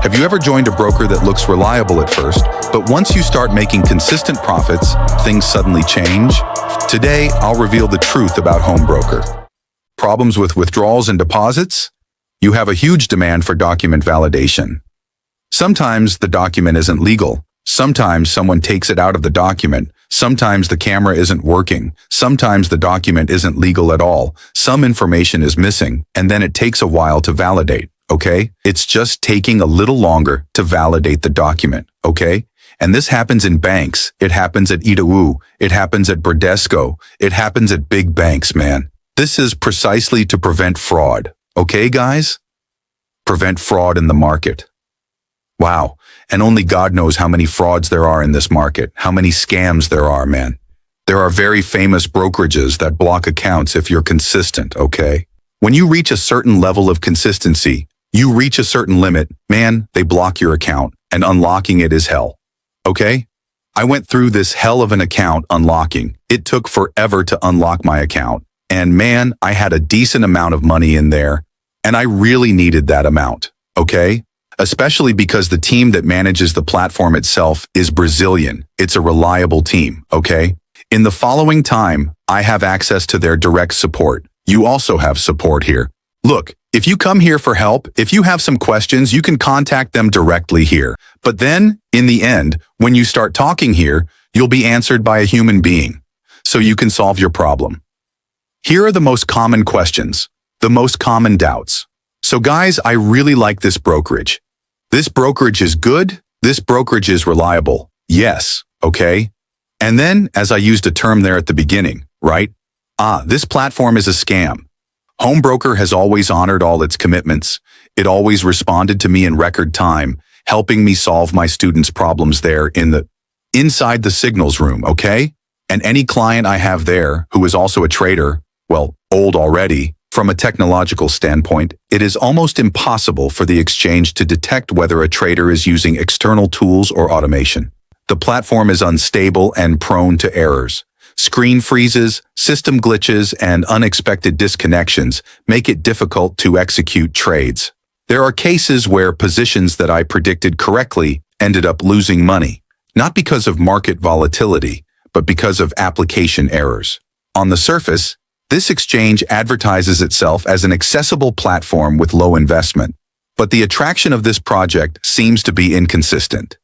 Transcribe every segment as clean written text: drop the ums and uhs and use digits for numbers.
Have you ever joined a broker that looks reliable at first, but once you start making consistent profits, things suddenly change? Today, I'll reveal the truth about Home Broker. Problems with withdrawals and deposits? You have a huge demand for document validation. Sometimes the document isn't legal. Sometimes someone takes it out of the document. Sometimes the camera isn't working. Sometimes the document isn't legal at all. Some information is missing, and then it takes a while to validate, okay? It's just taking a little longer to validate the document, okay? And this happens in banks. It happens at Itaú. It happens at Bradesco. It happens at big banks, man. This is precisely to prevent fraud, okay, guys? Prevent fraud in the market. Wow, and only God knows how many frauds there are in this market, how many scams there are, man. There are very famous brokerages that block accounts if you're consistent, okay? When you reach a certain level of consistency, you reach a certain limit, man, they block your account, and unlocking it is hell, okay? I went through this hell of an account unlocking. It took forever to unlock my account, and man, I had a decent amount of money in there, and I really needed that amount, okay? Especially because the team that manages the platform itself is Brazilian. It's a reliable team, okay? In the following time, I have access to their direct support. You also have support here. Look, if you come here for help, if you have some questions, you can contact them directly here. But then, in the end, when you start talking here, you'll be answered by a human being, so you can solve your problem. Here are the most common questions, the most common doubts. So guys, I really like this brokerage. This brokerage is good. This brokerage is reliable. Yes, okay? And then, as I used a term there at the beginning, right? This platform is a scam. Home Broker has always honored all its commitments. It always responded to me in record time, helping me solve my students' problems there inside the signals room, okay? And any client I have there who is also a trader, well, old already, from a technological standpoint, it is almost impossible for the exchange to detect whether a trader is using external tools or automation. The platform is unstable and prone to errors. Screen freezes, system glitches, and unexpected disconnections make it difficult to execute trades. There are cases where positions that I predicted correctly ended up losing money, not because of market volatility, but because of application errors. On the surface, this exchange advertises itself as an accessible platform with low investment, but the attraction of this project seems to be inconsistent.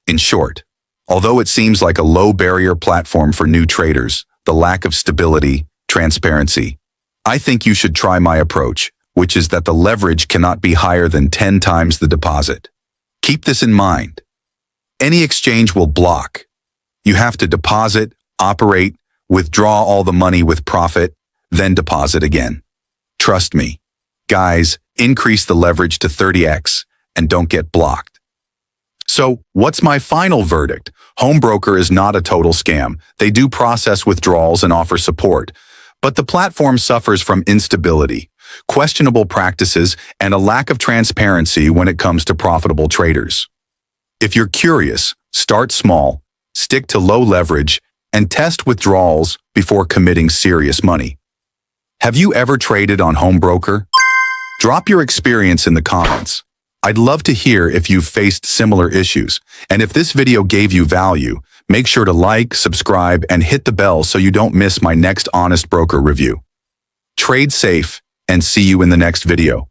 In short, although it seems like a low-barrier platform for new traders, the lack of stability, transparency, I think you should try my approach, which is that the leverage cannot be higher than 10 times the deposit. Keep this in mind. Any exchange will block. You have to deposit, operate, withdraw all the money with profit, then deposit again. Trust me. Guys, increase the leverage to 30x and don't get blocked. So, what's my final verdict? Home Broker is not a total scam. They do process withdrawals and offer support, but the platform suffers from instability, questionable practices, and a lack of transparency when it comes to profitable traders. If you're curious, start small, stick to low leverage, and test withdrawals before committing serious money. Have you ever traded on Home Broker? Drop your experience in the comments. I'd love to hear if you've faced similar issues. And if this video gave you value, make sure to like, subscribe, and hit the bell so you don't miss my next Honest Broker review. Trade safe, and see you in the next video.